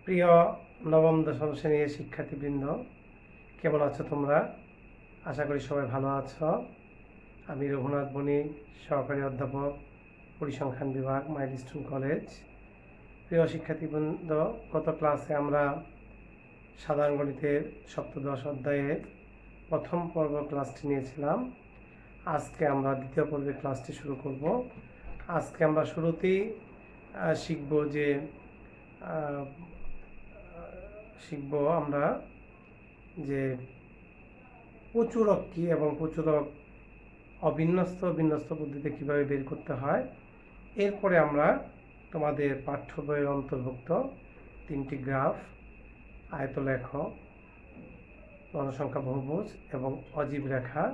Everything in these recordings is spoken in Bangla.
প্রিয় নবম দশম শ্রেণীর শিক্ষার্থীবৃন্দ, কেমন আছো তোমরা? আশা করি সবাই ভালো আছো। আমি রঘুনাথ বণিক, সহকারী অধ্যাপক, পরিসংখ্যান বিভাগ, মাইলস্টোন কলেজ। প্রিয় শিক্ষার্থীবৃন্দ, গত ক্লাসে আমরা সাধারণ গণিতের সপ্তদশ অধ্যায়ের প্রথম পর্ব ক্লাসটি নিয়েছিলাম। আজকে আমরা দ্বিতীয় পর্বের ক্লাসটি শুরু করব। আজকে আমরা শুরুতেই শিখব আমরা যে প্রচুরক কী এবং প্রচুরক অবিন্যস্ত বিন্যস্ত পদ্ধতিতে কীভাবে বের করতে হয়। এরপরে আমরা তোমাদের পাঠ্য বইয়ের অন্তর্ভুক্ত 3টি গ্রাফ, আয়তলেখ, গণসংখ্যা বহুভুজ এবং অজীব রেখা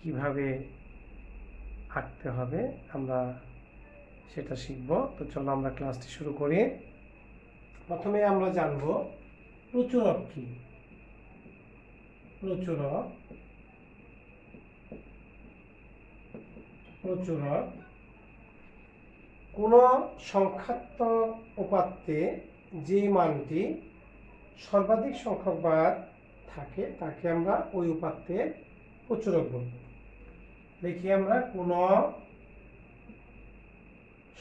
কিভাবে আঁকতে হবে আমরা সেটা শিখব। তো চলো আমরা ক্লাসটি শুরু করি। প্রথমে আমরা জানব প্রচুরক কী। প্রচুরক কোনো সংখ্যাত্মক উপাত্তে যে মানটি সর্বাধিক সংখ্যক বার থাকে তাকে আমরা ওই উপাত্তের প্রচুরক বলব। দেখি আমরা কোনো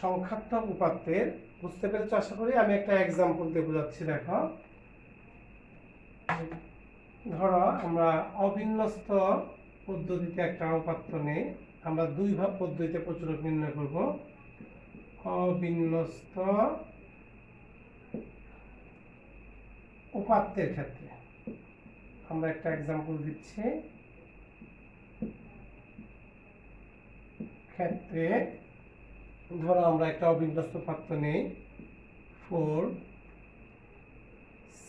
সংখ্যাত্মক উপাত্তের, বুঝতে পেরেছি আশা করি। আমি একটা এক্সাম্পল দিয়ে বোঝাচ্ছি। দেখো, ধরো আমরা অবিন্যস্ত পদ্ধতিতে একটা উপাত্ত নেই। আমরা দুই ভাগ পদ্ধতিতে প্রচুরক নির্ণয় করব। অবিন্যস্ত উপাত্তের ক্ষেত্রে আমরা একটা এক্সাম্পল দিচ্ছি। ক্ষেত্রে ধরো আমরা একটা অবিন্যস্ত উপাত্ত নেই, 4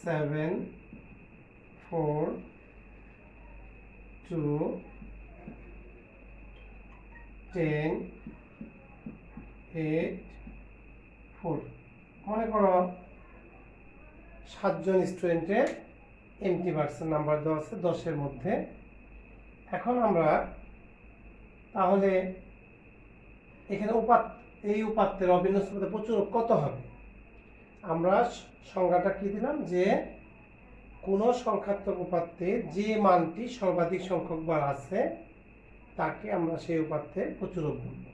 7 4 2 10 8 4। মনে করো 7 জন স্টুডেন্টের এমটি বাক্সের নাম্বার দেওয়া আছে 10-এর মধ্যে। এখন আমরা তাহলে এখানে এই উপাত্তের অবিন্যস্ত প্রচুরক কত হবে? আমরা সংজ্ঞাটা কি দিলাম, যে কোনো সংখ্যাত্মক উপাত্তে যে মানটি সর্বাধিক সংখ্যক বার আছে তাকে আমরা সেই উপাত্তের প্রচুরক বলব।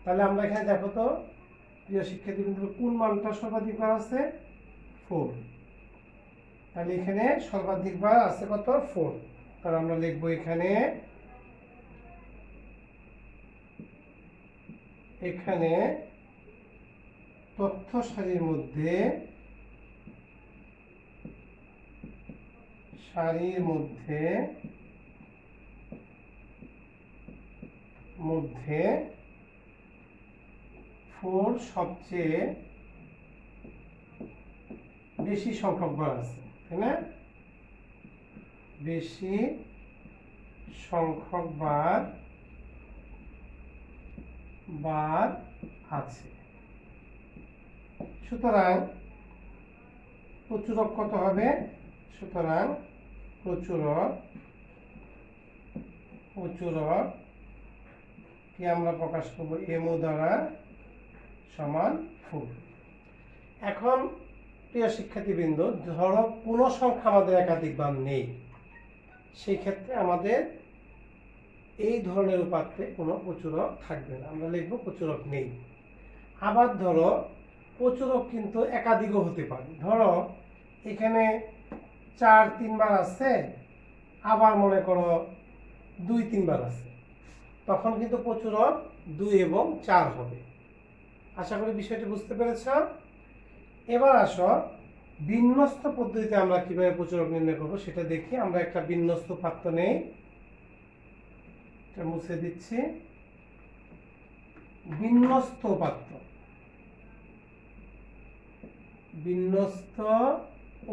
তাহলে আমরা এখানে দেখো তো প্রিয় শিক্ষার্থীবৃন্দ, কোন মানটা সর্বাধিক বার আছে? 4। তাহলে এখানে সর্বাধিক বার আছে কত? 4। তাহলে আমরা লিখবো এখানে তথ্য সারির মধ্যে মধ্যে 4 সবচেয়ে বেশি সংখ্যক বার আছে, তাই না? বেশি সংখ্যক বার আছে। সুতরাং প্রচুরক কত হবে? সুতরাং প্রচুরক কি আমরা প্রকাশ করব mো দ্বারা সমান 4। এখন প্রিয় শিক্ষার্থীবৃন্দ, ধরো কোনো সংখ্যা আমাদের একাধিক বার নেই, সেই ক্ষেত্রে আমাদের এই ধরনের উপাত্তে কোনো প্রচুরক থাকবে না, আমরা লিখব প্রচুরক নেই। আবার ধরো প্রচুরক কিন্তু একাধিকও হতে পারে। ধরো এখানে 4 3 বার আছে, আবার মনে করো 2 3 বার আছে, তখন কিন্তু প্রচুরক 2 এবং 4 হবে। আশা করি বিষয়টি বুঝতে পেরেছ। এবার আসো বিন্যস্ত পদ্ধতিতে আমরা কিভাবে প্রচুরক নির্ণয় করব সেটা দেখি। আমরা একটা বিন্যস্ত পাত্র নেই, এটা মুছে দিচ্ছি। বিন্যস্ত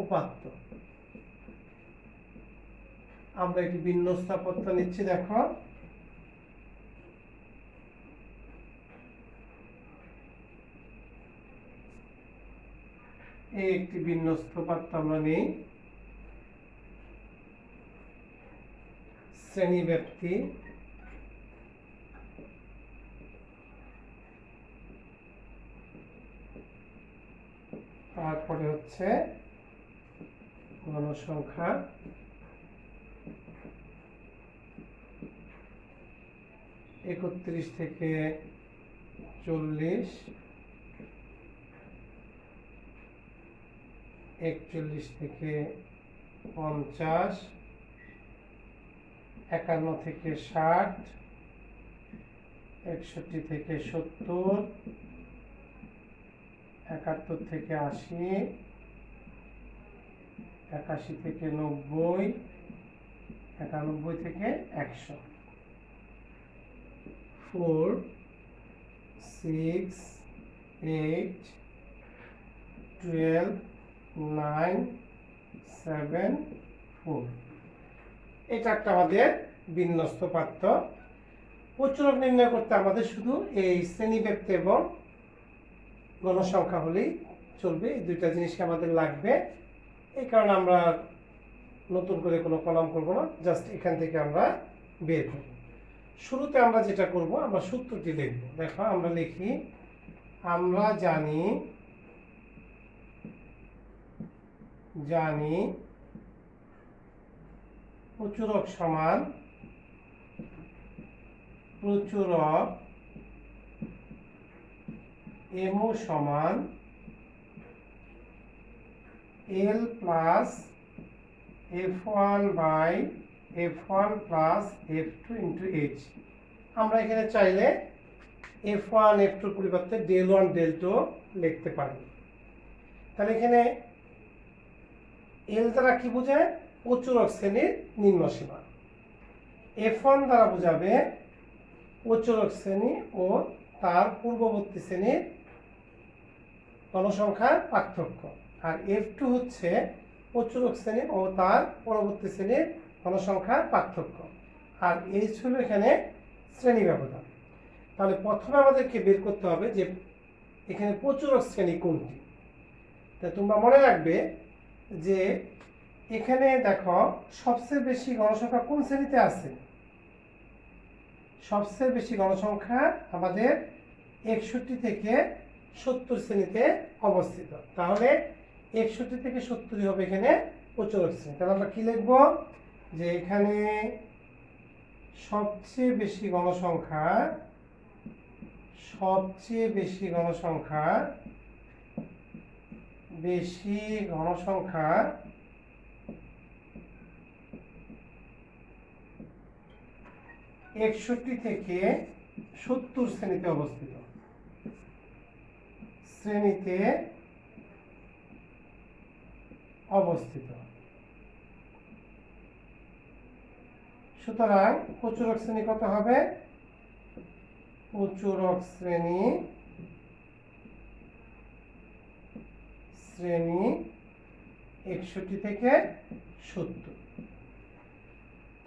উপাত্ত আমরা একটি বিন্যস্ত পাত্র নিচ্ছি। দেখো, এই একটি বিন্যস্ত পাত্র আমরা নেই। শ্রেণী ব্যাপ্তি তারপরে হচ্ছে গণসংখ্যা, একত্রিশ থেকে 40, 41 থেকে 50, 51 থেকে 60, 61 থেকে 70, 71 থেকে 80, 81 থেকে 90, 91 থেকে 100। 4, 6, 8, 12, 9, 7, 4। এটা একটা আমাদের বিন্যস্ত পাত্র। প্রচুরক নির্ণয় করতে আমাদের শুধু এই শ্রেণীব্যাপ্ত এবং গণসংখ্যা হলেই চলবে, এই দুইটা জিনিসকে আমাদের লাগবে। এই কারণে আমরা নতুন করে কোনো কলাম করব না, জাস্ট এখান থেকে আমরা বের করব। শুরুতে আমরা যেটা করব, আমরা সূত্রটি লিখব। দেখো আমরা লিখি, আমরা জানি প্রচুরক সমান প্রচুরক এমও সমান L plus F1 by F1 plus F2 into H। আমরা এখানে চাইলে F1 F2 পরিবর্তে del1 del2 লিখতে পারি। তাহলে এখানে L দ্বারা কি বোঝায়? প্রচুরক শ্রেণীর নিম্নসীমা। F1 দ্বারা বোঝাবে প্রচুরক শ্রেণী ও তার পূর্ববর্তী শ্রেণীর গণসংখ্যার পার্থক্য। আর F2 হচ্ছে প্রচুরক শ্রেণী ও তার পরবর্তী শ্রেণীর গণসংখ্যার পার্থক্য। আর H হলো এখানে শ্রেণী ব্যবধান। তাহলে প্রথমে আমাদেরকে বের করতে হবে যে এখানে প্রচুরক শ্রেণী কোনটি। তা তোমরা মনে রাখবে যে এখানে দেখো সবচেয়ে বেশি গণসংখ্যা কোন শ্রেণীতে আছে? সবচেয়ে বেশি গণসংখ্যা আমাদের 61 থেকে 70 শ্রেণীতে অবস্থিত। তাহলে 61 থেকে 70 হবে এখানে প্রচুরক শ্রেণী। তাহলে আমরা কি লিখব? যে এখানে সবচেয়ে বেশি গণসংখ্যা 61 থেকে 70 শ্রেণীতে অবস্থিত। সুতরাং প্রচুরক শ্রেণী কত হবে? প্রচুরক শ্রেণী 61 থেকে 70।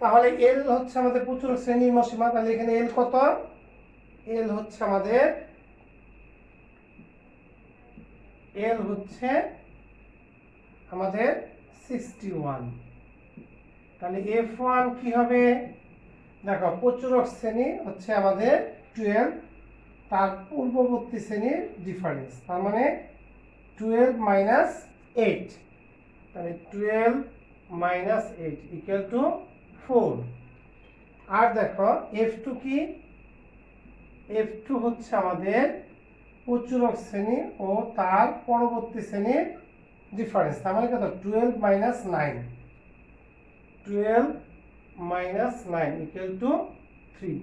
তাহলে L হচ্ছে আমাদের প্রচুরক শ্রেণীর নিম্নসীমা। তাহলে এখানে L কত? L হচ্ছে আমাদের আমাদের 61। তাহলে F1 কি হবে? দেখো প্রচুরক শ্রেণী হচ্ছে আমাদের 12, তার পূর্ববর্তী শ্রেণীর ডিফারেন্স, তার মানে 12 মাইনাস 8। তাহলে 12 মাইনাস 8 ইকুয়াল টু 4। আর দেখো F2 কি? F2 হচ্ছে আমাদের প্রচুরক শ্রেণী ও তার পরবর্তী শ্রেণীর ডিফারেন্স, তার মানে কত? 12 মাইনাস 9 ইকুয়াল টু 3।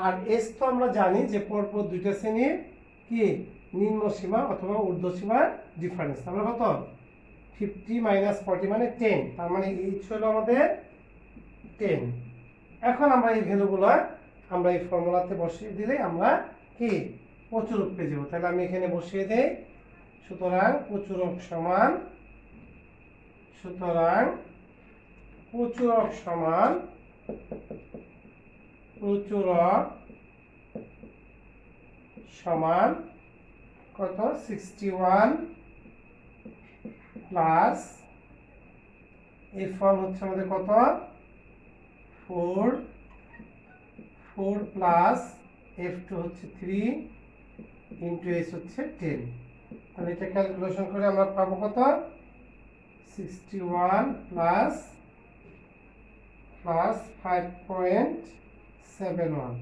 আর S তো আমরা জানি যে পরপর দুইটা শ্রেণীর কি নিম্ন সীমা অথবা ঊর্ধ্ব সীমার ডিফারেন্স, আমরা কত? 50 মাইনাস 40 মানে 10, তার মানে H হলো আমাদের 10। এখন আমরা এই ভ্যালুগুলো আমরা এই ফর্মুলাতে বসিয়ে দিলে আমরা কি প্রচুরক পেয়ে যাবো। তাহলে আমি এখানে বসিয়ে দেই। সুতরাং প্রচুরক সমান কত? 61 প্লাস F1 হচ্ছে আমাদের কত? 4 প্লাস F2 হচ্ছে 3 ইন্টু S হচ্ছে 10। তাহলে এটা ক্যালকুলেশন করে আমরা পাবো কত 61 প্লাস 5.71,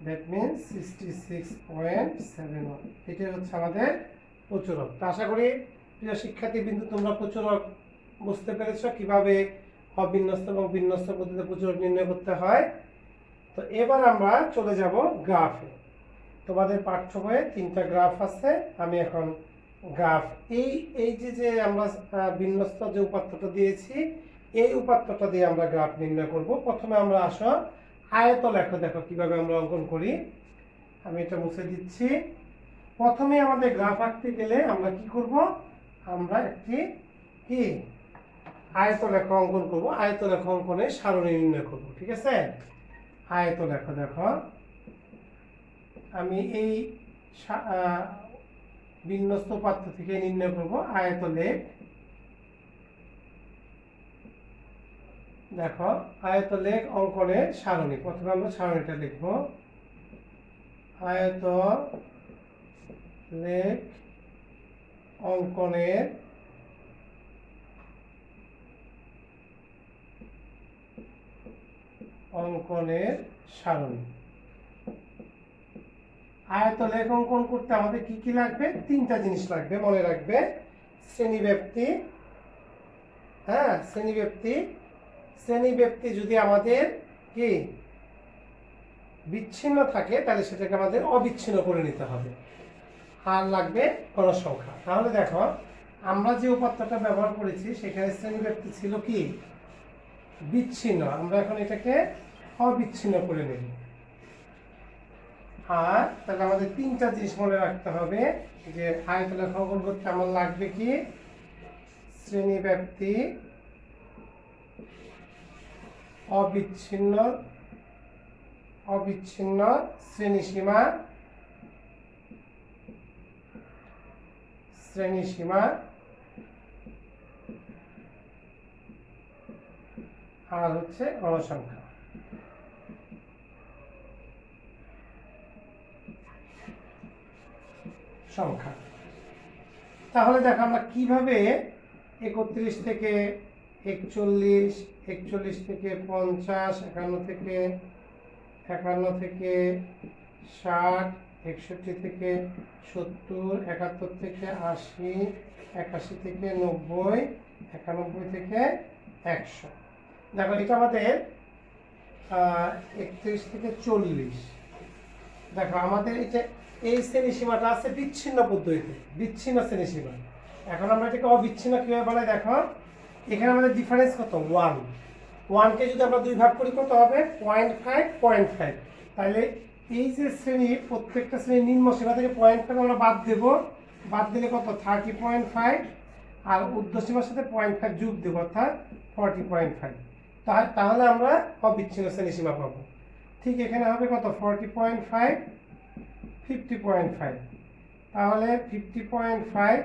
দ্যাট মিনস 66.71। এটাই হচ্ছে আমাদের প্রচুরক। তো আশা করি প্রিয় শিক্ষার্থী বিন্দু তোমরা প্রচুরক বুঝতে পেরেছো কিভাবে অবিন্যস্ত এবং বিন্যস্ত পদ্ধতিতে প্রচুরক নির্ণয় করতে হয়। তো এবার আমরা চলে যাব গ্রাফে। তোমাদের পাঠ্য বইয়ে 3টা গ্রাফ আছে। আমি এখন গ্রাফ এই যে আমরা বিন্যস্ত যে উপাত্তটা দিয়েছি এই উপাত্তটা দিয়ে আমরা গ্রাফ নির্ণয় করব। প্রথমে আমরা আসো আয়ত লেখো, দেখো কিভাবে আমরা অঙ্কন করি। আমি এটা মুছে দিচ্ছি। প্রথমে আমাদের গ্রাফ আঁকতে গেলে আমরা কি করব, আমরা একটি কি আয়তলেখ অঙ্কন করব। আয়তলেখ অঙ্কনে সারণী নির্ণয় করব, ঠিক আছে। আয়তলেখ দেখো, আমি এই বিন্যস্ত পাত্র থেকে নির্ণয় করব আয়তলেখ। দেখো আয়তলেখ অঙ্কনের সারণী। প্রথমে আমরা সারণীটা লিখব। আয়তলেখ অঙ্কনের সারণী। আয়তলেখ অঙ্কন করতে আমাদের কি কি লাগবে? 3টা জিনিস লাগবে, মনে রাখবে। শ্রেণীব্যাপ্তি, হ্যাঁ শ্রেণীব্যাপ্তি যদি আমাদের কি বিচ্ছিন্ন থাকে তাহলে সেটাকে আমাদের অবিচ্ছিন্ন করে নিতে হবে। আর লাগবে গণসংখ্যা। তাহলে দেখো আমরা যে উপাত্তটা ব্যবহার করেছি সেখানে শ্রেণীব্যাপ্তি ছিল কি বিচ্ছিন্ন, আমরা এখন এটাকে অবিচ্ছিন্ন করে নেব। আর তাহলে আমাদের 3টা জিনিস মনে রাখতে হবে যে আয়তলেখ অঙ্কন করতে আমার লাগবে কি শ্রেণীব্যাপ্তি, অবিচ্ছিন্ন শ্রেণীসীমা, আর হচ্ছে গণসংখ্যা। তাহলে দেখো আমরা কিভাবে 31 থেকে 41, 41 থেকে 50, 51 থেকে 60, 61 থেকে 70, 71 থেকে 80, 81 থেকে 90, 91 থেকে 100। দেখো এটা আমাদের 31 থেকে 40। দেখো আমাদের এটা এই শ্রেণীসীমাটা আছে বিচ্ছিন্ন পদ্ধতিতে, বিচ্ছিন্ন শ্রেণীসীমা। এখন আমরা এটাকে অবিচ্ছিন্ন কিভাবে বলে, দেখো এখানে আমাদের ডিফারেন্স কত 1। 1কে যদি আমরা 2 ভাগ করি কত হবে 0.5। তাহলে এই যে শ্রেণী, প্রত্যেকটা শ্রেণীর নিম্ন সীমা থেকে 0.5 আমরা বাদ দেব। বাদ দিলে কত 30.5, আর ঊর্ধ্ব সীমার সাথে 0.5 যোগ দেব অর্থাৎ 40.5। তাহলে আমরা অবিচ্ছিন্ন শ্রেণীসীমা পাবো। ঠিক এখানে হবে কত 40.5, 50.5। তাহলে 50.5,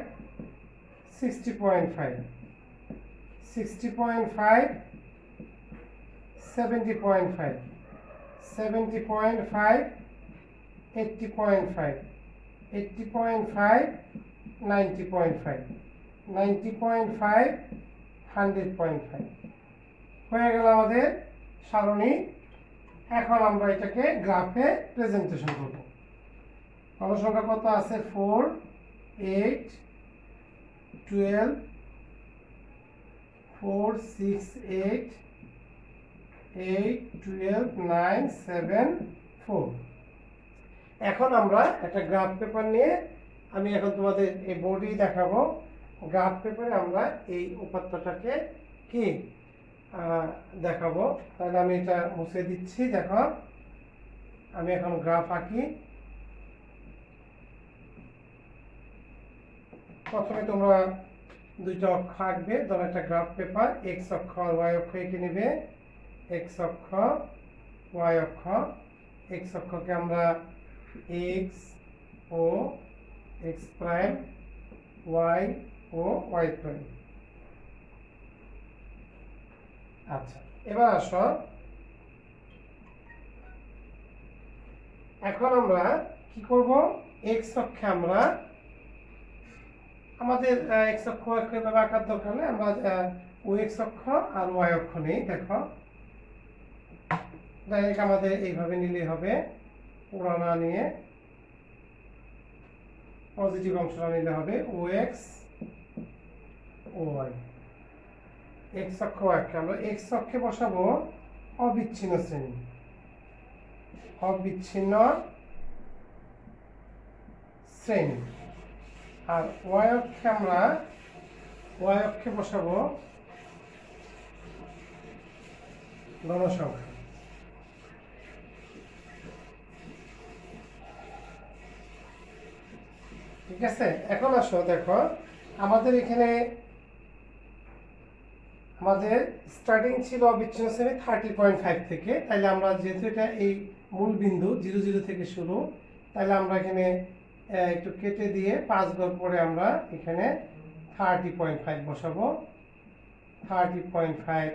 60.5, 60.5, 70.5, 70.5, 80.5, 80.5, 90.5, 90.5, 100.5 হয়ে গেল আমাদের সারণী। এখন আমরা এটাকে গ্রাফে প্রেজেন্টেশন করব। গণসংখ্যা কত আছে 4, 8, 12, 4, 6, 8, 8, 12, 9, 7, 4। এখন আমরা একটা গ্রাফ পেপার নিয়ে, আমি এখন তোমাদের এই বোর্ডেই দেখাবো। গ্রাফ পেপারে আমরা এই উপাত্তটাকে কি দেখাবো। তাহলে আমি এটা মুছে দিচ্ছি। দেখো আমি এখন গ্রাফ আঁকি। প্রথমে তোমরা 2টা অক্ষ আঁকবে। ধরো একটা গ্রাফ পেপার, এক্স অক্ষ আর ওয়াই অক্ষ এঁকে নেবে। এক্স অক্ষ, ওয়াই অক্ষ। এক্স অক্ষকে আমরা এক্স ও এক্স প্রাইম, ওয়াই ও ওয়াই প্রাইম। আচ্ছা, এবার আসো, এখন আমরা কি করব, এক্স অক্ষে আমরা আমাদের এক্স অক্ষ এভাবে আঁকার দরকার নেই, আমরা ও এক্স অক্ষ আর ওয়াই অক্ষ নেই। দেখো ডাইরেক্ট আমাদের এইভাবে নিলেই হবে, পুরানা নিয়ে পজিটিভ অংশটা নিলে হবে ও এক্স ও ওয়াই। এক্স অক্ষ ওয়াইকে আমরা এক্স অক্ষে বসাবো অবিচ্ছিন্ন শ্রেণী, অবিচ্ছিন্ন শ্রেণী। আর ওয়াই অক্ষে আমরা ওয়াই অক্ষে বসাবো গণসংখ্যা। ঠিক আছে, এখন আসো দেখো আমাদের এখানে আমাদের স্টার্টিং ছিল অবিচ্ছিন্ন শ্রেণী 30.5 থেকে, তাহলে আমরা যেহেতু এটা এই মূল বিন্দু 00 থেকে শুরু, তাহলে আমরা এখানে একটু কেটে দিয়ে 5 ঘর পরে আমরা এখানে 30.5 বসাবো। 30.5,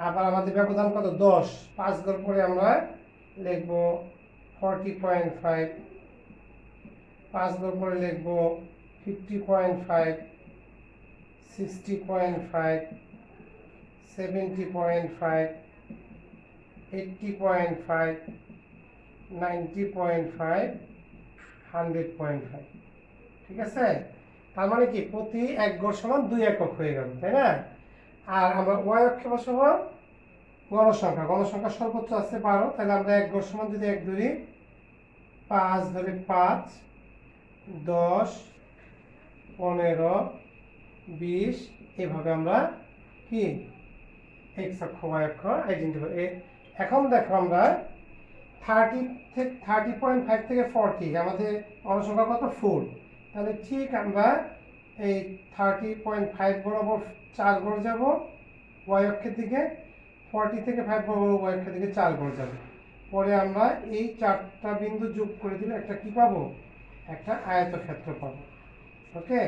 আবার আমাদের ব্যবধান কত 10, 5 ঘর পরে আমরা লিখব 40.5, 5 ঘর পরে লিখব 50.5, 60.5, 70.5, 80.5, 90.5, 100.5। ঠিক আছে, তার মানে কি প্রতি এক গড় সমান 2 একক হয়ে গেল, তাই না? আর আমরা ওয়াই অক্ষে বসাবো গণসংখ্যা। গণসংখ্যা সর্বোচ্চ আছে 12, তাহলে আমরা এক গড় সমান যদি 1 ধরি, 5 ধরে 5, 10, 15, 20, এভাবে আমরা কি এক্স অক্ষ ওয়াই অক্ষ আইডেন্টিফাই। এখন দেখো আমরা 30.5 থেকে 40 আমাদের গণসংখ্যা কত 4, তাহলে ঠিক আমরা এই 30.5 বরাবর 4 ঘর যাব ওয়াই অক্ষের দিকে, 40 থেকে 5 বরাবর ওয়াই অক্ষের দিকে 4 ঘর যাব। পরে আমরা এই 4টা বিন্দু যোগ করে দিলে একটা কি পাবো, একটা আয়তক্ষেত্র পাবো। ওকে,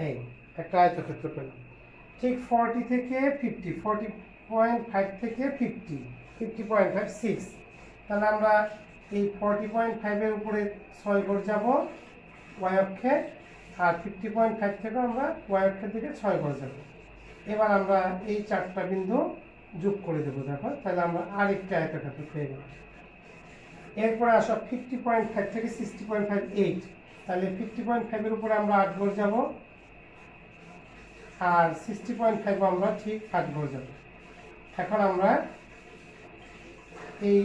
এই একটা আয়তক্ষেত্র পেলাম। ঠিক 40 থেকে 50, 40.5 থেকে 50, 50.5, 6, তাহলে আমরা এই 40.5 এর উপরে 6 ঘর যাব ওয়াই অক্ষে, আর 50.5 থেকে আমরা ওয়াই অক্ষের দিকে 6 ঘর যাব। এবার আমরা এই 4টা বিন্দু যোগ করে দেবো, দেখো তাহলে আমরা আরেকটা আয়তক্ষেত্র পেয়ে গেলাম। এরপরে আসো 50.5 থেকে 60.5, 8, তাহলে 50.5 এর উপরে আমরা 8 ঘর যাব, আর 60.5 আমরা ঠিক 8 ঘর যাব। এখন আমরা এই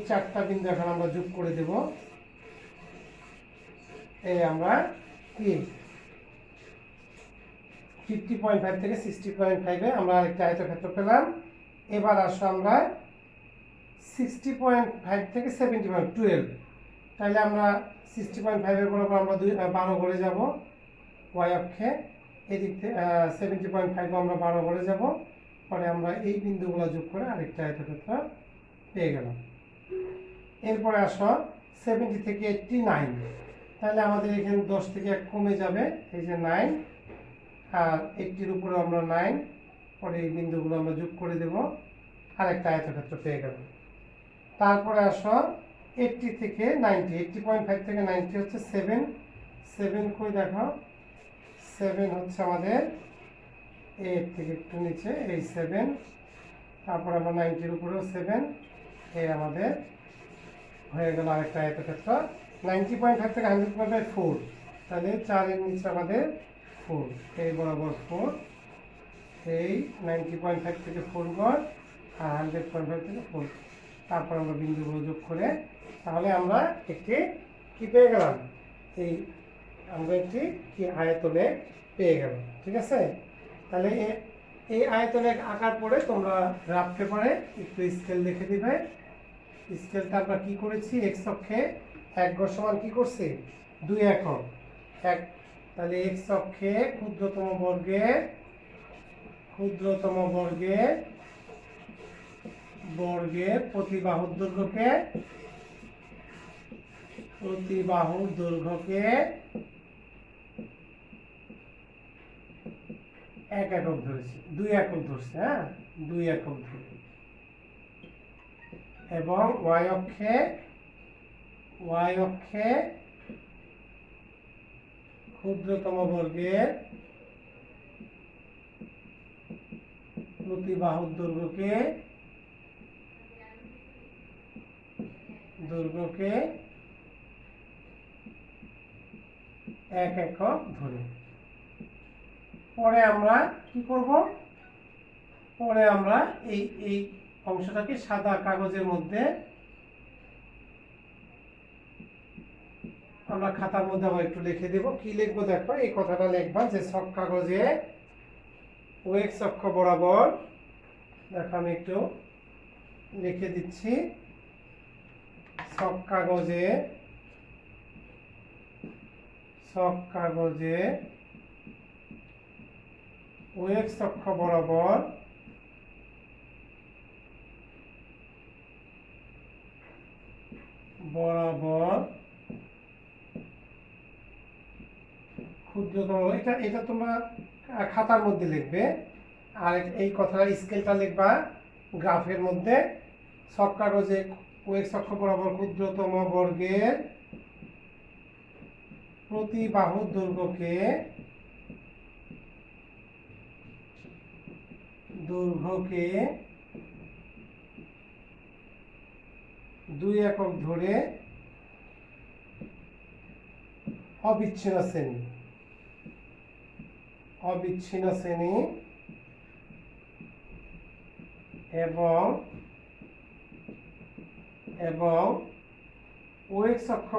4টা বিন্দু এখন আমরা যোগ করে দেব। এই আমরা কি 50.5 থেকে 60.5 এ আমরা আরেকটা আয়তক্ষেত্র পেলাম। এবার আসো আমরা 60.5 থেকে 70.12, তাহলে আমরা 60.5 এর বরাবর আমরা 12 ঘরে যাব ওয়াই অক্ষে, এদিক থেকে 70.5 আমরা 12 ঘরে যাব। পরে আমরা এই বিন্দুগুলো যোগ করে আরেকটা আয়তক্ষেত্র পেয়ে গেলাম। এরপরে আসো 70 থেকে 89, তাহলে আমাদের এখানে 10 থেকে 1 কমে যাবে, এই যে 9, আর 80-র উপরে আমরা 9, পরে এই বিন্দুগুলো আমরা যোগ করে দেব, আরেকটা আয়তক্ষেত্র পেয়ে গেল। তারপরে আসো 80 থেকে 90, 80.5 থেকে 90 হচ্ছে 7, 7 কই দেখো, 7 হচ্ছে আমাদের এর থেকে একটু নিচে, এই 7, তারপর আমরা 90-র উপরেও 7, এই আমাদের হয়ে গেল আরেকটা আয়তক্ষেত্র। 90.5 থেকে 100.5 4, তাহলে 4 এর নিচে আমাদের 4, এই বরাবর 4, এই 90.5 থেকে 4 ঘর, আর 100.5 থেকে 4, তারপর আমরা বিন্দুগুলো যোগ করে তাহলে আমরা একটি কি পেয়ে গেলাম, এই আমরা একটি কি আয়তলেখ পেয়ে গেলাম। ঠিক আছে, তাহলে এই আয়তলেখ আঁকার পরে তোমরা গ্রাফ পেপারে একটু স্কেল দেখে দিবে। স্কেলটা আমরা কি করেছি, এক্স অক্ষে এক ঘর সমান কি করছি 2 একক, এক, তাহলে এক্স অক্ষে ক্ষুদ্রতম বর্গে প্রতি বাহুর দৈর্ঘ্যকে 1 একক ধরেছি, 2 একক ধরছি, হ্যাঁ 2 একক ধরে। এবং ওয়াই অক্ষে ক্ষুদ্রতম বর্গের প্রতি বাহুর দৈর্ঘ্যকে এক একক ধরে। পরে আমরা কি করব, পরে আমরা এই অংশটাকে সাদা কাগজের মধ্যে আমরা খাতার মধ্যে আবার একটু লিখে দেব। কি লিখবো দেখো, এই কথাটা লিখবা যে ছক কাগজে ওএক্স অক্ষ বরাবর, দেখো আমি একটু লিখে দিচ্ছি, ছক কাগজে ওএক্স অক্ষ বরাবর ক্ষুদ্রতম, এটা তোমরা খাতার মধ্যে লিখবে। আর এই কথাটা স্কেলটা লিখবা গ্রাফের মধ্যে। ছক কাগজে ওএক্স অক্ষ বরাবর ক্ষুদ্রতম বর্গের প্রতি বাহুর দৈর্ঘ্যকে 2 একক ধরে অবিচ্ছিন্ন শ্রেণী এবং ওএক্স অক্ষ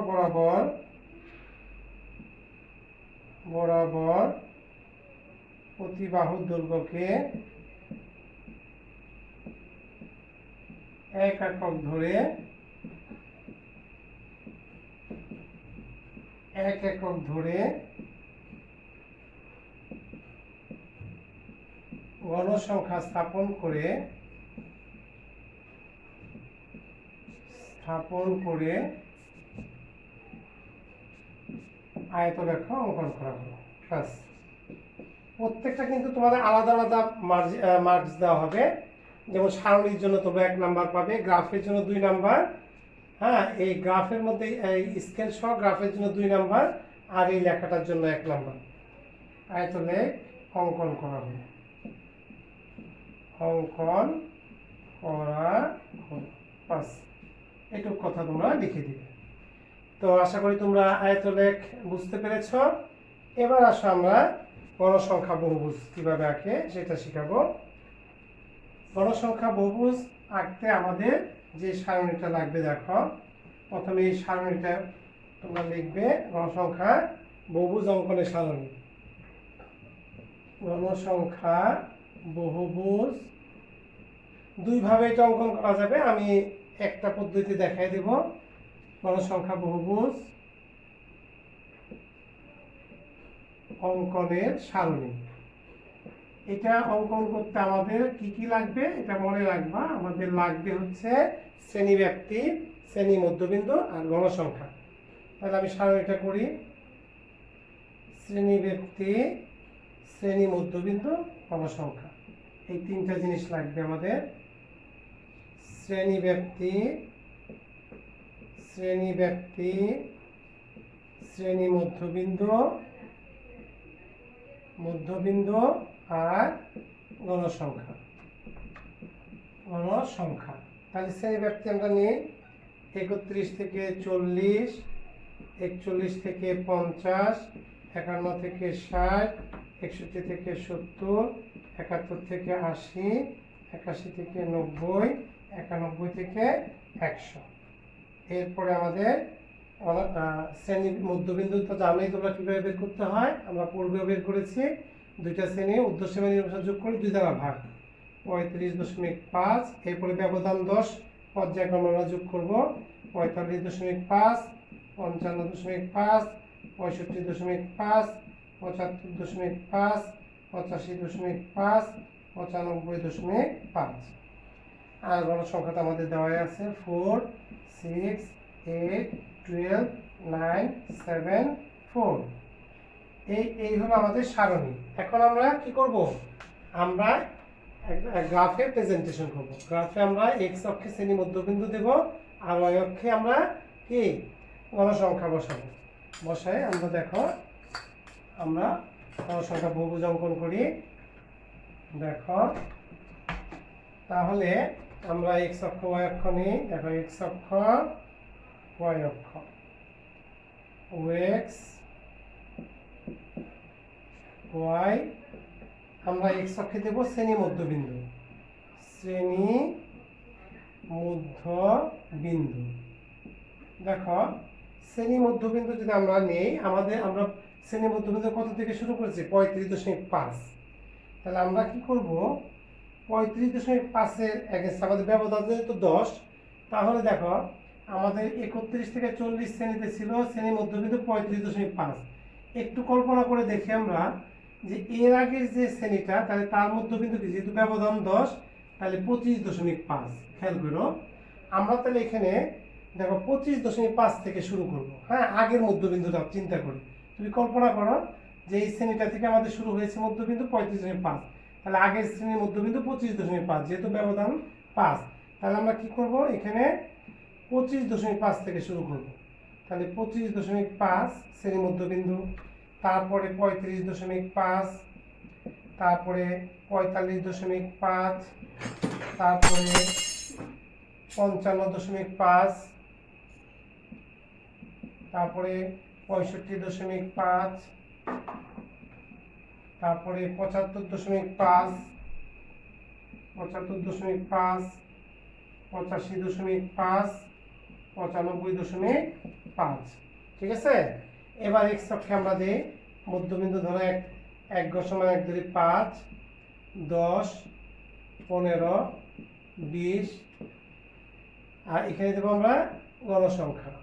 বরাবর প্রতি বাহুর দৈর্ঘ্যকে 1 একক ধরে গণসংখ্যা স্থাপন করে আয়তরেখা অঙ্কন করা হলো। ব্যাস। প্রত্যেকটা কিন্তু তোমাদের আলাদা আলাদা মার্কস দেওয়া হবে। যেমন সারণীর জন্য তোমরা 1 নাম্বার পাবে, গ্রাফের জন্য 2 নাম্বার, হ্যাঁ, এই গ্রাফের মধ্যে এই স্কেল সহ গ্রাফের জন্য 2 নাম্বার, আর এই লেখাটার জন্য 1 নাম্বার। আয়তলেখ অঙ্কন করা হলো, বাস। এটুকু কথা তোমরা লিখে দিবে। তো আশা করি তোমরা আয়তলেখ বুঝতে পেরেছ। এবার আসো আমরা গণসংখ্যা বহুভুজ কিভাবে আঁকে সেটা শিখাবো। গণসংখ্যা বহুভুজ আঁকতে আমাদের যে সারণীটা লাগবে, দেখো প্রথমে এই সারণীটা তোমরা লিখবে, গণসংখ্যা বহুভুজ অঙ্কনের সারণী। গণসংখ্যা বহুভুজ দুইভাবে এটা অঙ্কন করা যাবে, আমি একটা পদ্ধতি দেখাই দেব। গণসংখ্যা বহুভুজ অঙ্কনের সারণী, এটা অঙ্কন করতে আমাদের কি কি লাগবে এটা মনে রাখবা। আমাদের লাগবে হচ্ছে শ্রেণীব্যাপ্তি, শ্রেণী মধ্যবিন্দু আর গণসংখ্যা। তাহলে আমি সারণীটা করি। শ্রেণীব্যাপ্তি, শ্রেণী মধ্যবিন্দু, গণসংখ্যা, এই 3টা জিনিস লাগবে আমাদের। শ্রেণীব্যাপ্তি, শ্রেণী মধ্যবিন্দু আর গণসংখ্যা। তাহলে শ্রেণীব্যাপ্তি আমরা নিই 31 থেকে 40, 41 থেকে 50, 51 থেকে 60, 61 থেকে 70, 71 থেকে 80, 81 থেকে 90, 91 থেকে 100। এরপরে আমাদের শ্রেণী মধ্যবিন্দু তো জানোই তোমরা কিভাবে বের করতে হয়, আমরা পূর্বেও বের করেছি। 2টা শ্রেণী ঊর্ধ্বসীমা নির্বাচন যোগ করে 2 দ্বারা ভাগ, 35.5। এরপরে ব্যবধান 10 পর্যায়ক্রমে আমরা যোগ করব, 45.5, 55.5, 65.5, 75.5, 85.5, 95.5। আর গণসংখ্যাটা আমাদের দেওয়া আছে 4, 6, 8, 12, 9, 7, 4। এই হলো আমাদের সারণী। এখন আমরা কি করব, আমরা গ্রাফে প্রেজেন্টেশন করব। গ্রাফে আমরা এক্স অক্ষে শ্রেণী মধ্যবিন্দু দেব, আর ওয়াই অক্ষে আমরা কি গণসংখ্যা বসাই আমরা। দেখো আমরা গণসংখ্যা বহুভুজ অঙ্কন করি। দেখো তাহলে আমরা এক্স অক্ষ ওয়াই অক্ষ নিই। দেখো এক্স অক্ষ ওয়াই অক্ষ, এক্স ওয়াই, আমরা এক্স অক্ষে দেব শ্রেণী মধ্যবিন্দু, শ্রেণী মধ্যবিন্দু। দেখো শ্রেণী মধ্যবিন্দু যদি আমরা নেই, আমরা শ্রেণী মধ্যবিন্দু কত থেকে শুরু করেছি? 35.5। তাহলে আমরা কি করব? 35.5-এর এগেইনস্ট আমাদের ব্যবধান যেহেতু 10, তাহলে দেখো আমাদের 31 থেকে 40 শ্রেণীতে ছিল শ্রেণী মধ্যবিন্দু 35.5। একটু কল্পনা করে দেখি আমরা যে এর আগের যে শ্রেণীটা, তাহলে তার মধ্যবিন্দু কি, যেহেতু ব্যবধান 10, তাহলে 25.5। খেয়াল করো, আমরা তাহলে এখানে দেখো 25.5 থেকে শুরু করব। হ্যাঁ, আগের মধ্যবিন্দুটা চিন্তা করি। তুমি কল্পনা করো যে এই শ্রেণীটা থেকে আমাদের শুরু হয়েছে মধ্যবিন্দু 35.5, তাহলে আগের শ্রেণীর মধ্যবিন্দু 25.5, যেহেতু ব্যবধান 5, তাহলে আমরা কি করব? এখানে 25.5 থেকে শুরু করব। তাহলে 25.5 শ্রেণী মধ্যবিন্দু, তারপরে 35.5, তারপরে 45.5, তারপরে 55.5, তারপরে 65.5, তারপরে 75.5, 85.5, 85.5, 95.5। ঠিক আছে? এবার এক্স অক্ষে আমরা দিই মধ্যবিন্দু, ধরো 1 = 1 ধরি 5, 10, 15, 20, আর এখানে দেবো আমরা গণসংখ্যা।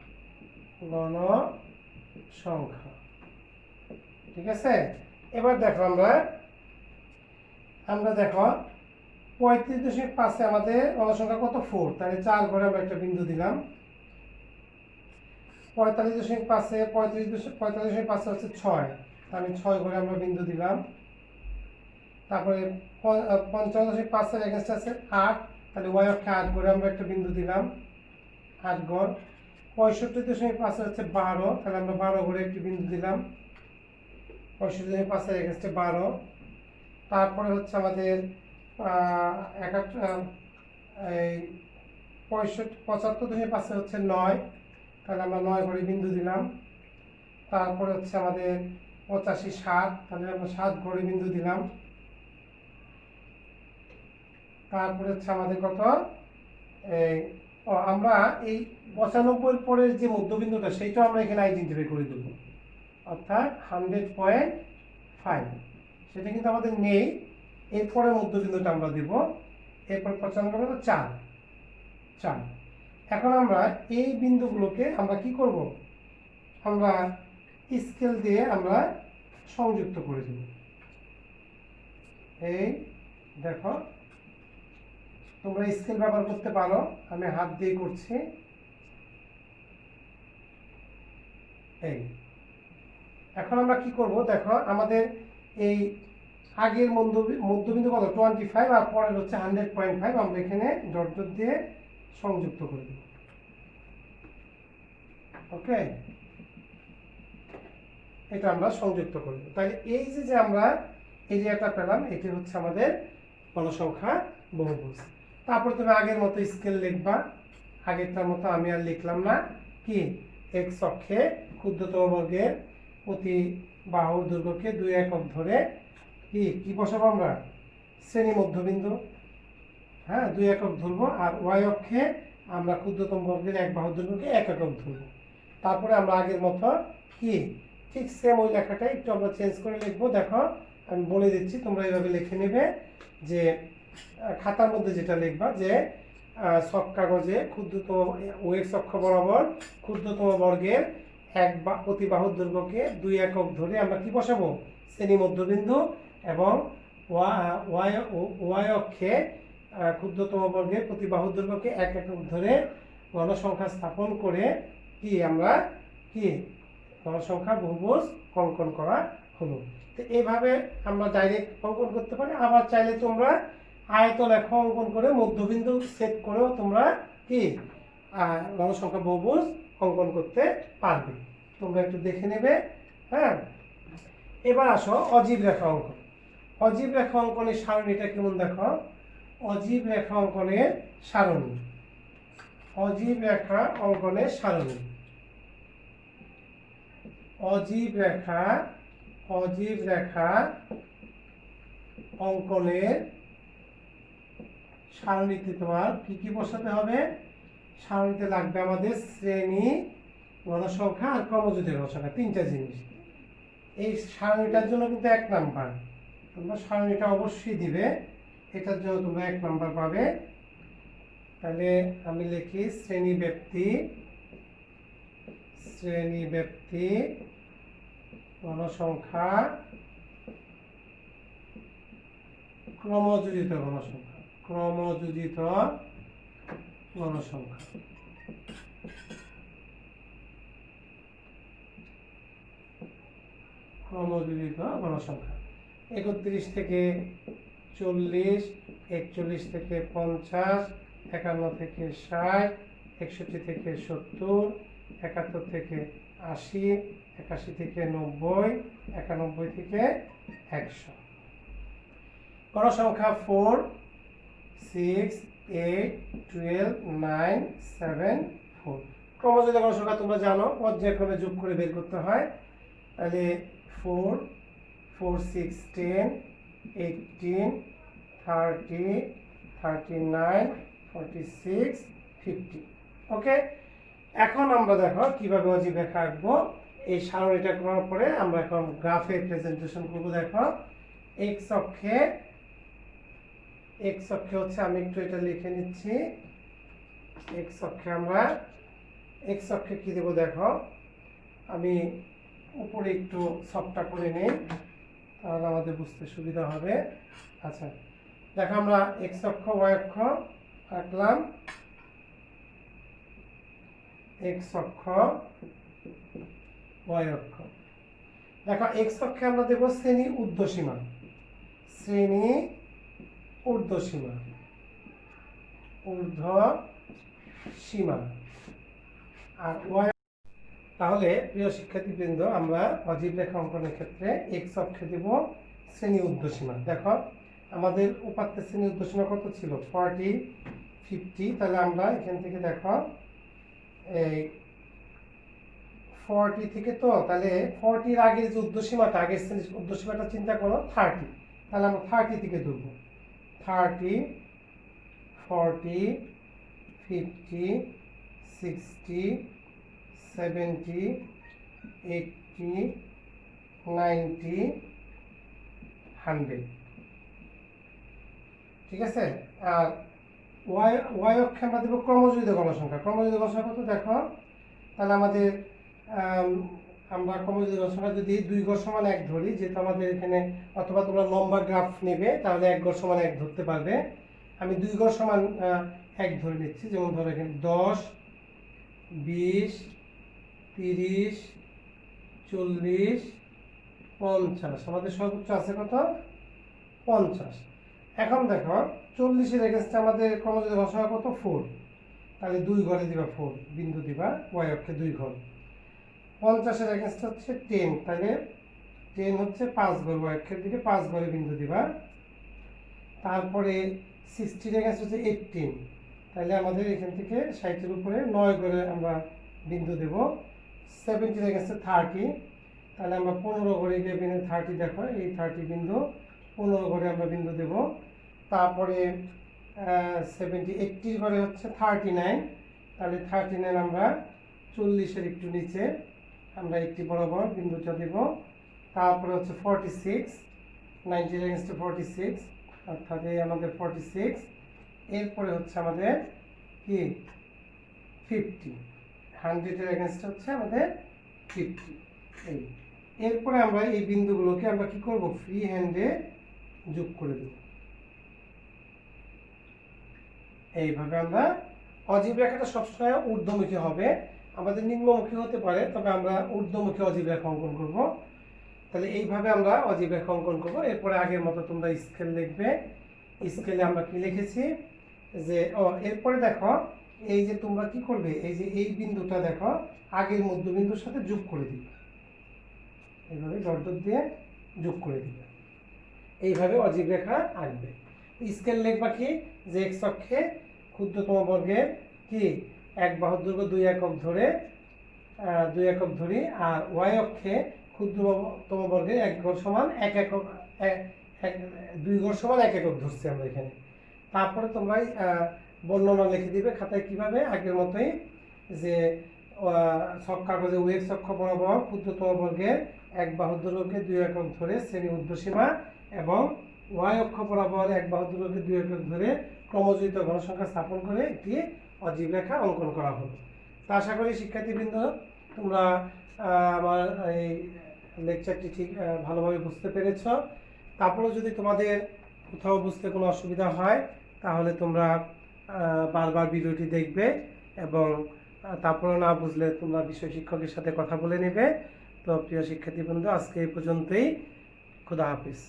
ঠিক আছে? এবার দেখো আমরা দেখো 35.5-এ আমাদের গণসংখ্যা কত? 4। তাহলে 4 ঘরে আমরা একটা বিন্দু দিলাম। 45.5-এ 45.5 হচ্ছে 6, আমি 6 ঘরে আমরা বিন্দু দিলাম। তারপরে 55.5-এর এগেইনস্ট আছে 8, তাহলে ওয়াই অক্ষে 8 ঘরে আমরা একটা বিন্দু দিলাম, 8 ঘর। 65.5 হচ্ছে 12, তাহলে আমরা 12 ঘরে একটি বিন্দু দিলাম, 65.5-এর এগেইনস্টে 12। তারপরে হচ্ছে আমাদের 75.5-এ হচ্ছে 9, তাহলে আমরা 9 ঘরে বিন্দু দিলাম। তারপরে হচ্ছে আমাদের 85-7, তাহলে আমরা 7 ঘরে বিন্দু দিলাম। তারপরে হচ্ছে আমাদের কত? আমরা এই 95-এর পরের যে মধ্যবিন্দুটা, সেইটাও আমরা এখানে আইডেন্টিফাই করে দেবো, অর্থাৎ 100.5। সেটা কিন্তু আমাদের নেই। এরপরের মধ্যবিন্দুটা আমরা দেব। এরপর 95 কত? 4। এখন আমরা এই বিন্দুগুলোকে আমরা কি করব? আমরা স্কেল দিয়ে আমরা সংযুক্ত করে দেব। এই দেখো, তোমরা স্কেল ব্যবহার করতে পারো, আমি হাত দিয়ে করছি। এই এখন আমরা কি করব? দেখো আমাদের এই আগের মধ্যবিন্দু কত? 25, আর পরের হচ্ছে 100.5। আমরা এখানে ডট ডট দিয়ে সংযুক্ত করে দেব। ওকে, এটা আমরা সংযুক্ত করব। তাহলে এই যে আমরা এরিয়াটা পেলাম, এটি হচ্ছে আমাদের গণসংখ্যা বহুভুজ। তারপর তুমি আগের মতো স্কেল লিখবা। আগেরটার মতো আমি আর লিখলাম না। কি? এক্স অক্ষে ক্ষুদ্রতম বর্গের প্রতি বাহুর দৈর্ঘ্যকে 2 একক ধরে কি বসাবো আমরা? শ্রেণী মধ্যবিন্দু। হ্যাঁ, 2 একক ধরবো। আর ওয়াই অক্ষে আমরা ক্ষুদ্রতম বর্গের এক বাহুর দৈর্ঘ্যকে 1 একক ধরবো। তারপরে আমরা আগের মতো কি ঠিক সেম ওই লেখাটা একটু আমরা চেঞ্জ করে লিখবো। দেখো আমি বলে দিচ্ছি, তোমরা এইভাবে লিখে নেবে যে খাতার মধ্যে যেটা লিখবা যে সব কাগজে ক্ষুদ্রতম ওএক্স অক্ষ বরাবর ক্ষুদ্রতম বর্গের প্রতি বাহুর দৈর্ঘ্যকে 2 একক ধরে আমরা কি বসাবো? শ্রেণী মধ্যবিন্দু। এবং ওয়াই অক্ষে ক্ষুদ্রতম বর্গের প্রতি বাহুর দৈর্ঘ্যকে 1 একক ধরে গণসংখ্যা স্থাপন করে আমরা গণসংখ্যা বহুভুজ অঙ্কন করা হলো। তো এইভাবে আমরা ডাইরেক্ট অঙ্কন করতে পারি। আবার চাইলে তোমরা আয়তরেখা অঙ্কন করে মধ্যবিন্দু সেট করেও তোমরা গণসংখ্যা বহুভুজ অঙ্কন করতে পারবে। তোমরা একটু দেখে নেবে। হ্যাঁ, এবার আসো অজীব রেখা অঙ্কন। অজীব রেখা অঙ্কনের সারণীটা কেমন দেখো। অজীব রেখা অঙ্কনের সারণী, অজীব রেখা অঙ্কনের সারণী, অজীব রেখা, অজীব রেখা অঙ্কনের সারণীতে তোমার কি কি বসাতে হবে। সারণীতে লাগবে আমাদের শ্রেণী, গণসংখ্যা আর ক্রমযুতি গণসংখ্যা, তিনটা জিনিস। এই সারণীটার জন্য কিন্তু 1 নাম্বার, তোমরা সারণীটা অবশ্যই দিবে, এটার জন্য তোমরা 1 নাম্বার পাবে। তাহলে আমি লিখি শ্রেণী ব্যক্তি, শ্রেণী ব্যক্তি, গণসংখ্যা, ক্রমযোজিত গণসংখ্যা, ক্রমযোজিত গণসংখ্যা। ক্রমযোজিত গণসংখ্যা 31 থেকে 40, 41 থেকে 50, 51 থেকে 60, 61 থেকে 70, 71 থেকে 80, 81 থেকে 90, 91 থেকে 100। গণসংখ্যা 4, 6, 8, 12, 9, 7, 4। ক্রমযোজিত গণসংখ্যা তোমরা জানো পর্যায়ক্রমে যোগ করে বের করতে হয়। তাহলে 4, 4, 6, 10, 18, 30, 39, 46, 50। ওকে, এখন আমরা দেখো কিভাবে অজীব রেখা আঁকবো। এই সারণীটা করার পরে আমরা এখন গ্রাফে প্রেজেন্টেশন করবো। দেখো এক্স অক্ষে, এক্স অক্ষে হচ্ছে, আমি একটু এটা লিখে নিচ্ছি। এক্স অক্ষে আমরা, এক্স অক্ষে কি দেবো দেখো, আমি উপরে একটু সফটটা করে নিই, তাহলে আমাদের বুঝতে সুবিধা হবে। আচ্ছা দেখো আমরা এক্স অক্ষ, ওয়াই অক্ষ আঁকলাম। এক্স অক্ষ, ওয়াই অক্ষ। দেখো এক্স অক্ষে আমরা দেব শ্রেণী ঊর্ধ্বসীমা, শ্রেণী ঊর্ধ্বসীমা, ঊর্ধ্বসীমা। আর ওয়াই, তাহলে প্রিয় শিক্ষার্থীবৃন্দ আমরা অজীব রেখা অঙ্কনের ক্ষেত্রে এক্স অক্ষে দেব শ্রেণী ঊর্ধ্বসীমা। দেখো আমাদের উপাত্তের শ্রেণী ঊর্ধ্বসীমা কত ছিল, 40, 50। তাহলে আমরা এখান থেকে দেখো এই 40 থেকে, তো তাহলে 40-র আগের যে ঊর্ধ্বসীমাটা, আগের শ্রেণীর ঊর্ধ্বসীমাটা চিন্তা করো 30। তাহলে আমরা 30 থেকে ধরবো, 30, 40, 50, 60, 70, 80, 90, 100। ঠিক আছে। আর ওয়াই, ওয়াই অক্ষে আমরা দেবো ক্রমযোজিত গণসংখ্যা। ক্রমযোজিত গণসংখ্যা কত দেখো, তাহলে আমাদের আমরা ক্রমযোজিত গণসংখ্যা যদি 2 গড় সমান 1 ধরি, যেহেতু আমাদের এখানে, অথবা তোমরা লম্বা গ্রাফ নেবে তাহলে 1 গড় সমান 1 ধরতে পারবে। আমি 2 গড় সমান 1 ধরে নিচ্ছি। যেমন ধরো এখানে 10, 20, 30, 40, 50। আমাদের সর্বোচ্চ আছে কত, 50। এখন দেখো 40-এর এগেইনস্টে আমাদের ক্রমযোজিত গণসংখ্যা কত, 4। তাহলে 2 ঘরে দিবা 4 বিন্দু দিবা, ওয়াই অক্ষে 2 ঘর। 50-এর এগেইনস্টে হচ্ছে 10, তাহলে 10 হচ্ছে 5 ঘর, ওয়াই অক্ষের দিকে 5 ঘরে বিন্দু দিবা। তারপরে 60-এর এগেইনস্টে হচ্ছে 18, তাহলে আমাদের এখান থেকে 60-এর উপরে 9 ঘরে আমরা বিন্দু দেব। 70-এর এগেইনস্টে 30, তাহলে আমরা 15 ঘরে গিয়ে বিন্দু 30, দেখো এই 30 বিন্দু 15 ঘরে আমরা বিন্দু দেব। তারপরে 80 ঘরে হচ্ছে 39, তাহলে 39 আমরা 40-এর একটু নিচে আমরা 80 বরাবর বিন্দুটা দেব। তারপরে হচ্ছে 46, 90-এর এগেইনস্টে 46, অর্থাৎ এই আমাদের 46। এরপরে হচ্ছে আমাদের কি 50, 100-এর এগেইনস্টে হচ্ছে আমাদের 50। এই এরপরে আমরা এই বিন্দুগুলোকে আমরা কি করব, ফ্রি হ্যান্ডে যোগ করে দেব। এইভাবে আমরা, অজীব রেখাটা সবসময় ঊর্ধ্বমুখী হবে, আমাদের নিম্নমুখী হতে পারে, তবে আমরা ঊর্ধ্বমুখী অজীব রেখা অঙ্কন করব। তাহলে এইভাবে আমরা অজীব রেখা অঙ্কন করব। এরপরে আগের মতো তোমরা স্কেল লিখবে। স্কেলে আমরা কি লিখেছি যে, এরপরে দেখো এই যে তোমরা কি করবে, এই যে এই বিন্দুটা দেখো আগের মধ্যবিন্দুর সাথে যোগ করে দিবে, এইভাবে ডট ডট দিয়ে যোগ করে দিবে। এইভাবে অজীব রেখা আঁকবে। স্কেল লিখবা কি, যে এক্স অক্ষে ক্ষুদ্রতম বর্গের কি 1 বাহুর দৈর্ঘ্য 2 একক ধরে 2 একক ধরি, আর ওয়াই অক্ষে ক্ষুদ্রতম বর্গের 1 গড় সমান 1 একক 2 গড় সমান 1 একক ধরছি আমরা এখানে। তারপরে তোমরা বর্ণনা লিখে দিবে খাতায় কিভাবে, আগের মতোই, যে সব কাগজে ওয়েক্স অক্ষ বরাবর ক্ষুদ্রতম বর্গের 1 বাহুর দৈর্ঘ্যকে 2 একক ধরে শ্রেণী ঊর্ধ্বসীমা এবং ওয়াই অক্ষ বরাবর 1 বাহুর দৈর্ঘ্যকে 2 একক ধরে ক্রমযোজিত ঘনসংখ্যা স্থাপন করে একটি অজীব রেখা অঙ্কন করা হলো। তা আশা করি শিক্ষার্থীবৃন্দ তোমরা আমার এই লেকচারটি ঠিক ভালোভাবে বুঝতে পেরেছ। তারপরেও যদি তোমাদের কোথাও বুঝতে কোনো অসুবিধা হয় তাহলে তোমরা বারবার ভিডিওটি দেখবে এবং তারপরেও না বুঝলে তোমরা বিষয় শিক্ষকের সাথে কথা বলে নেবে। তো প্রিয় শিক্ষার্থীবৃন্দ, আজকে এই পর্যন্তই। খুদা হাফিজ।